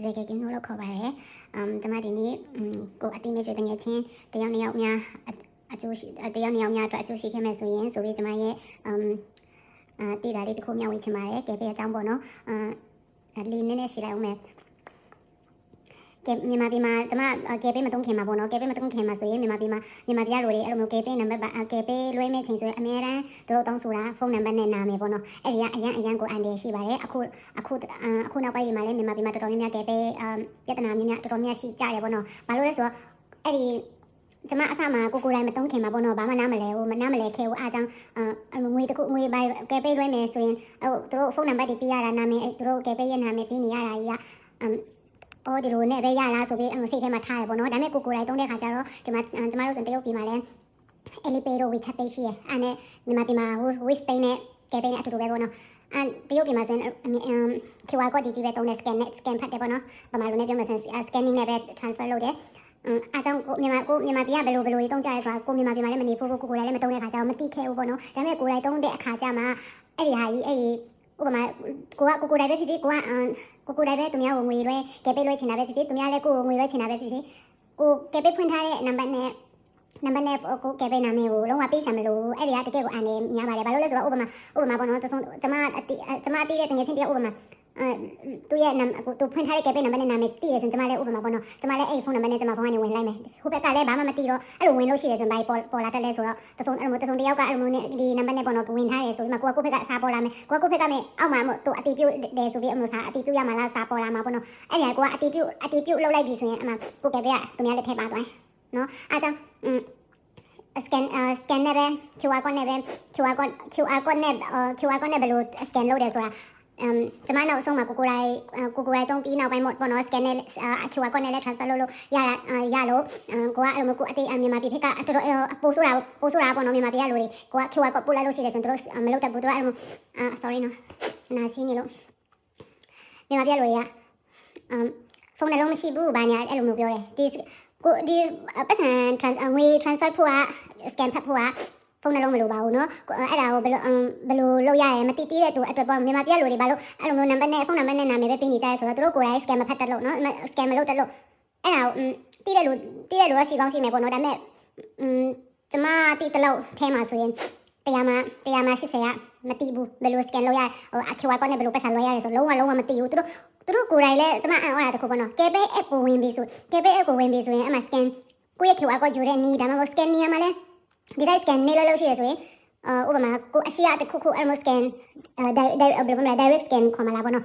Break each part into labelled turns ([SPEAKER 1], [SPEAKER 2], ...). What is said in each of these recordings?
[SPEAKER 1] zeke kim nolo ko bare tama di ni ko ati me chwe tenge chin tayaw nayaw nya tayaw nayaw nya atwa achu shi khame so yin so bi tama ye ti da li takho nya wi chin bare ke pe a chang po no li ne ne shi lai au meမြန်မာပြည်မှာကျမကယ်ပေးမတုံးခင်မှာပေါ့နော်ကယ်ပေးမတုံးခင်မှာဆိုရင်မြန်မာပြည်ရလိုတွေအဲ့လိုမျိုးကယ်ပေးနံပါတ်ကယ်ပေးလွှဲမဲ့ချိန်ဆိုရင်အများတန်းတို့တောင်းဆိုတာဖုန်းနံပါတ်နဲ့နာမည်ပေါ့နော်အဲ့ဒီကအရန်ကိုအန်တယ်ရှိပါတယ်အခုနောက်ပိုင်းဒီမှာလည်းမြန်မာပြည်မှာတော်တော်များများကယ်ပေးပြဿနာများတော်တော်များရှိကြတယ်ပေါ့နော်ဘာလို့လဲဆိုတော့အဲ့ဒီကျမအစမှာကိုတိုင်းမတုံးခင်မှာပေါ့နော်ဘာမှနားမလဲခဲဘူးအားကြောင့်ငွေပိုင်ကယ်ပေးလွှဲမယ်ဆိုရင်တို့ဖုန်းနံပါတ်တွေပြရတာနာမည်တို့ကယ်ပေးရနာမည်ပြနေရတာကြီးကဒီလိုနဲ့ပဲရလားဆိုပြီးစိတ်ထဲမှာထားရပေါ့နော်ဒါပေမဲ့ကိုတိုင်းတုံးတဲ့ခါကျတော့ဒီမှာကျမတို့ဆိုတရုတ်ပြည်မှာလည်း Alipay တို့ WeChat Pay ရှိရအဲ့နဲ့မြန်မာပြည်မှာ Wizpay နဲ့ Kpay နဲ့အတူတူပဲပေါ့နော်တရုတ်ပြည်မှာဆိုရင် QR code ကြီးပဲတုံးတဲ့ scan ဖတ်တယ်ပေါ့နော်ဗမာလိုနဲ့ပြောမှဆိုရင် scanning နဲ့ပဲ transfer လုပ်တယ်အားကြောင့်မြန်မာပြည်ကဘယ်လိုတုံးကြရဲဆိုတာကိုမြန်မာပြည်မှာလည်းမနေဖို့ကိုတိုင်းလည်းမတုံးတဲ့ခါကျတော့မသိခဲ့ဘူးပေါ့နော်ဒါပေမဲ့ကိုတိုင်းတုံးတဲ့အခါကျမှအဲ့ဒီဟာကြီးအဲ့ဒီဥပမာကိုတိုင်းပဲဖြစ်ဖြစ်ကိုတိုင်းပဲသူများကိုငွေလွှဲကယ်ပေးလွှဲချင်တာပဲဖြစ်ဖြစ်သူများလည်းကိုငွေလွှဲချင်တာပဲဖြစ်ဖြစ်ကိုကယ်ပေးဖွင့်ထားတဲ့နံပါတ်နဲ့ကိုကယ်ပေးနာမည်ကိုလုံးဝပေးချင်မလို့အဲ့ဒီကတကယ်ကိုအန်နေများပါတယ်ဘာလို့လဲဆိုတော့ဥပမာပေါ့နော်ကျမအတိတဲ့တငယ်ချင်းတယောက်ဥပမာသူရဲ့သူဖွင့်ထားတဲ့ကယ်ပေးနံပါတ်နဲ့နာမည်သိရဆိုရင်ကျမလည်းဥပမာပေါ့နော်ကျမလည်းအဲ့ဖုန်းနံပါတ်နဲ့ကျမဖုန်းကနေဝင်လိုက်မယ်ဟိုဘက်ကလည်းဘာမှမသိတော့အဲ့လိုဝင်လို့ရှိရဆိုရင်ဘာပေါ်လာတတ်လဲဆိုတော့တစုံတယောက်ကအဲ့လိုမျိုးနဲ့ဒီနံပါတ်နဲ့ပေါ့နော်ဝင်ထားတယ်ဆိုပြီးမှကိုယ့်ဘက်ကအစားပေါ်လာမယ်ကိုယ့်ဘက်ကမဲ့အောက်မှာသူအတီးပြုတ်တယ်ဆိုပြီးအမျိုးစားအတီးပြုတ်ရမှာလားစားပေါ်လာမှာပေါ့နော်အဲ့ဒီကိုကအတီးပြုတ်လောက်လိုက်ပြီဆိုရင်အမှကိုကယ်ပေးကသူများလက်ထဲပါသွားနော်အားကြောင့်scan နဲ့ပဲ QR code နဲ့ပဲ QR code နဲ့ဘယ်လို scan လုပ်တယ်ဆိုတာကျမနောက်ဆုံးမှာကိုတိုင်းတုံးပြီးနောက်ပိုင်းပေါ့နော် scan နဲ့ QR code နဲ့လည်း transfer လုပ်လို့ရလို့ကိုကအဲ့လိုမျိုးကိုအတေးမြန်မာပြည်ဖက်ကတော်တော်ပို့ဆိုတာပေါ့နော်မြန်မာပြည်ကလူတွေကိုက QR code ပို့လိုက်လို့ရှိတယ်ဆိုရင်တို့မလုပ်တတ်ဘူးတို့အဲ့လို sorry နော်နာစီနေလို့မြန်မာပြည်လူတွေကဖုန်းနှလုံးမရှိဘူးဘာညာအဲ့လိုမျိုးပြောတယ်ဒီပတ်စံငွေ transfer ဖို့က scan ဖတ်ဖို့ကဖုန်းနှလုံးမလိုပါဘူးเนาะအဲ့ဒါကိုဘယ်လိုလုပ်ရရဲမသိသေးတဲ့သူအတွက်ပေါ့မြန်မာပြည်လူတွေဘာလို့အဲ့လိုမျိုးနံပါတ်နဲ့ဖုန်းနံပါတ်နဲ့နာမည်ပဲပေးနေကြရဲဆိုတော့သူတို့ကိုယ်တိုင် scan မဖတ်တတ်လို့เนาะ scan မလုပ်တတ်လို့အဲ့ဒါကိုသိတဲ့လူတော့ရှိကောင်းရှိမယ်ပေါ့เนาะဒါပေမဲ့ကျမသိတဲ့လောက်ထဲမှာဆိုရင်100မှာ80ကမသိဘူးဘယ်လို scan လုပ်ရQR code နဲ့ဘယ်လိုပတ်စံလွှဲရလဲဆိုလုံးဝမသိဘူးသူတို့ကိုယ်တိုင်လည်းကျမအံ့ဩတာတခုပေါ့နော် Kpay app ကိုဝင်ပြီးဆိုရင်အမှ scan ကိုရဲ့ QR code ယူတဲ့နီးဒါမှမဟုတ် scan နေရာမှာလဲဒီတိုင်း scan နေလို့ရှိရဆိုရင်ဥပမာကိုအရှိရတခုအဲ့လို scan direct scan ခေါ်မှာလားပေါ့နော်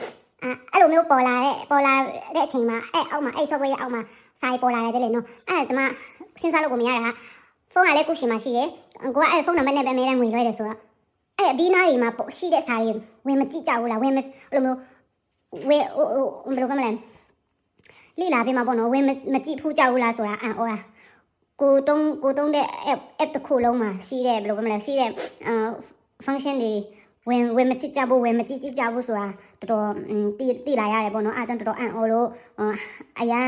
[SPEAKER 1] အဲ့လိုမျိုးပေါ်လာတဲ့အချိန်မှာအောက်မှာsoftware ရဲ့အောက်မှာစာရေးပေါ်လာတယ်ပဲလေနော်အဲ့ဒါကျမစဉ်းစားလို့ကိုမရတာဖုန်းကလည်းကိုရှိမှရှိတယ်ကိုကအဲ့ဖုန်းနံပါတ်နဲ့ပဲအများနဲ့ငွေလွှဲတယ်ဆိုတော့အဲ့အပြီးနားတွေမှာရှိတဲ့စာတွေဝင်မကြည့်ကြဘူးလားဝင်မအဲ့လိုမျိုးဘယ်လိုကမလဲလိလာပြမှာပေါ့နော်ဝင်မကြည့်ဖူးကြဘူးလားဆိုတာအံ့ဩတာကိုတုံးတဲ့ app တစ်ခုလုံးမှာရှိတဲ့ဘယ်လိုကမလဲရှိတဲ့function တွေဝင်မစစ်ကြဘူးဝင်မကြည့်ကြဘူးဆိုတာတော်တော်သိလာရတယ်ပေါ့နော်အားကြောင့်တော်တော်အံ့ဩလို့အရန်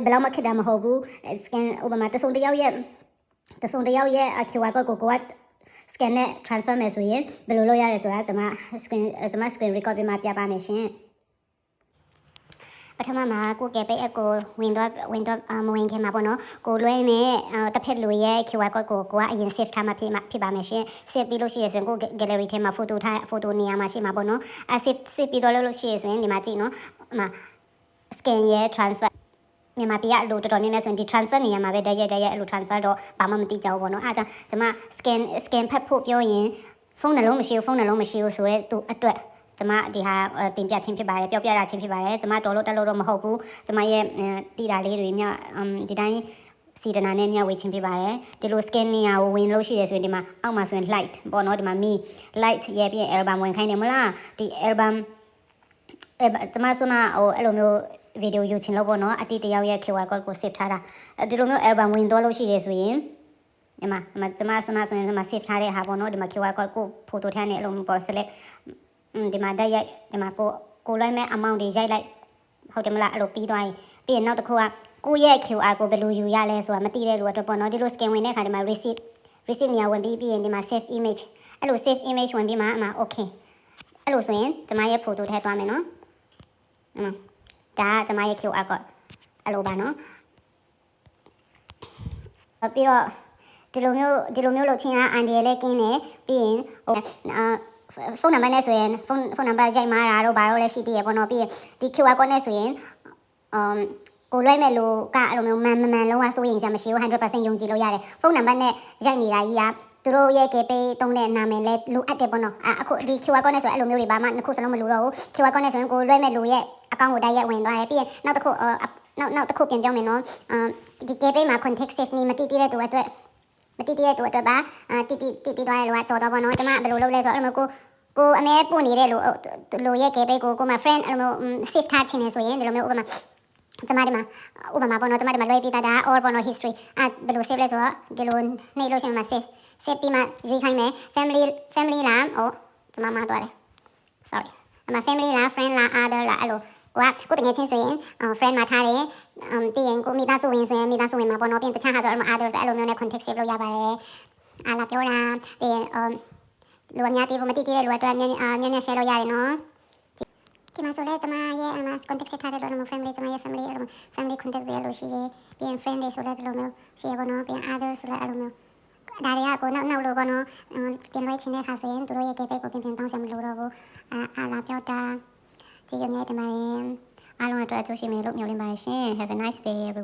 [SPEAKER 1] ဘယ်လောက်မှခက်တာမဟုတ်ဘူး scan ဥပမာတစုံတယောက်ရဲ့QR code ကိုကscan နဲ့ transfer မယ်ဆိုရင်ဘယ်လိုလုပ်ရလဲဆိုတာကျွန်မ screen record ပြပြပါမယ်ရှင်ပထမမှာကိုကယ်ပေးအကိုဝင်တော့မဝင်ခင်မှာပေါ့နော်ကိုလွှဲမယ်တစ်ဖက်လူရဲ့ QR code ကိုကအရင် save ထားမှဖြစ်ပါမယ်ရှင် save ပြီးလို့ရှိရဆိုရင်ကို gallery ထဲမှာ photo နေရာမှာရှိမှာပေါ့နော်save ပြီးတော့လို့ရှိရဆိုရင်ဒီမှာကြည့်နော်scan ရဲ့ transferမြန်မာပြည်ကလူတော်တော်များများဆိုရင်ဒီ transfer နေရာမှာပဲတရက်အဲ့လို transfer တော့ဘာမှမသိကြဘူးပေါ့နော်အားကြောင့်ကျွန်မ scan ဖတ်ဖို့ပြောရင်ဖုန်းနှလုံးမရှိဘူးဆိုတော့သူအတွက်ကျွန်မဒီဟာတင်ပြချင်းဖြစ်ပါတယ်ပြောပြတာချင်းဖြစ်ပါတယ်ကျွန်မတော်လို့တက်လို့တော့မဟုတ်ဘူးကျွန်မရဲ့တီတာလေးတွေမြဒီတိုင်းစီဒနာနဲ့မြဝေချင်းဖြစ်ပါတယ်ဒီလို scan နေရာကိုဝင်လို့ရှိရဆိုရင်ဒီမှာအောက်မှာဆိုရင် light ပေါ့နော်ဒီမှာ light ရဲ့ပြီးရင် album ဝင်ခိုင်းတယ်မလားဒီ album ကျွန်မဆိုနာအဲ့လိုမျိုးဗီဒီယိုယူချင်လို့ပေါ့နော်အတီတယောက်ရဲ့ QR code ကို save ထားတာဒီလိုမျိုး album ဝင်သွားလို့ရှိရဆိုရင်ဒီမှာကျွန်မဆိုနာဆိုရင်ဒီမှာ save ထားတဲ့ဟာပေါ့နော်ဒီမှာ QR code ကို photo ထားနေအဲ့လိုမျိုးပေါ် select ဒီမှာတက်ရိုက်ဒီမှာကိုလိုက်မဲ့ amount တွေရိုက်လိုက်ဟုတ်တယ်မလားအဲ့လိုပြီးသွားရင်ပြီးရင်နောက်တစ်ခုကကိုရဲ့ QR ကိုဘယ်လိုယူရလဲဆိုတာမသိတဲ့လူအတွက်ပေါ့နော်ဒီလို scan ဝင်တဲ့အခါဒီမှာ receipt နေရာဝင်ပြီးရင်ဒီမှာ save image အဲ့လို save image ဝင်ပြီးမှokay အဲ့လိုဆိုရင်ကျွန်မရဲ့ photo ထည့်သွားမယ်နော် ဒါကကျွန်မရဲ့ QR code အဲ့လိုပါနော်ပြီးတော့ဒီလိုမျိုးလုပ်ချင်းကအန်ဒီရလည်းကင်းတယ်ပြီးရင်ဖုန်းနံပါတ်နဲ့ဆိုရင်ဖုန်းနံပါတ်ရိုက်မှားတာတို့ဘာလို့လဲရှိသေးရပေါ့နော်ပြီးရင်ဒီ QR code နဲ့ဆိုရင်ကိုလွှဲမဲ့လူကအဲ့လိုမျိုးမှန်လုံးဝစိုးရင်စရာမရှိဘူး 100% ယုံကြည်လို့ရတယ်ဖုန်းနံပါတ်နဲ့ရိုက်နေတာကြီးကသူတို့ရဲ့ KPay တုံးတဲ့နာမည်လဲလိုအပ်တယ်ပေါ့နော်အခုဒီ QR code နဲ့ဆိုအဲ့လိုမျိုးတွေဘာမှနှစ်ခုစလုံးမလိုတော့ဘူး QR code နဲ့ဆိုရင်ကိုလွှဲမဲ့လူရဲ့အကောင့်ကိုတိုက်ရိုက်ဝင်သွားတယ်ပြီးရင်နောက်တစ်ခုပြန်ပြောမယ်နော်ဒီ KPay မှာ contact save နေမတိတဲ့သူအတွက်ပါတိပြီးသွားတယ်လို့ကကြော်တော့ပေါ့နော်ကျွန်မဘယ်လိုလုပ်လဲဆိုတော့အဲ့လိုမျိုးကိုအမဲပို့နေတဲ့လူရဲ့ KPay ကိုမှ friend အဲ့လိုမျိုး save ထားချင်နေဆိုရင်ဒီလိုမျိုးဥပမာကျွန်မဒီမှာပေါ့နော်ကျွန်မဒီမှာလွှဲပြီးသားဒါ all ပေါ့နော် history ဘယ်လို save လဲဆိုတော့ဒီလိုနှိပ်လို့ရှိရင်မှာ save ပြီးမှရွေးခိုင်းမယ် family လားကျွန်မမှားသွားတယ် sorry အမ family လား friend လား other လားအဲ့လိုကိုတကယ်ချင်းဆိုရင် friend မှာထားတယ်ပြီးရင်ကိုမိသားစုဝင်ဆိုရင်မိသားစုဝင်မှာပေါ့နော်ပြီးရင်တခြားဟာဆိုတော့ other အဲ့လိုမျိုးနဲ့ contact save လုပ်ရပါတယ်အားလာပြောတာပြီးရင်လူအများတီးဖို့မတီးတဲ့လူအတွက်မြန် share လုပ်ရတယ်နော်ဒီမှာဆိုလဲကျွန်မရဲ့contact save ထားတဲ့လူ family ကျွန်မရဲ့ family contact တွေလို့ရှိတယ်ပြီးရင် friend တွေဆိုလဲဒီလိုမျိုးရှိရပေါ့နော်ပြီးရင် other ဆိုလဲအဲ့လိုမျိုးဒါတွေကကိုနောက်လို့ပေါ့နော်ပြင်လိုက်ချင်တဲ့ခါဆိုရင်သူတို့ရဲ့ KPay ကိုပြင်တောင်းစရာမလိုတော့ဘူးအားလာပြောတာကြည့်ရမြဲတမန်အားလုံးအတွက်အကျိုးရှိမယ်လို့မျှော်လင့်ပါတယ်ရှင် Have a nice day everyone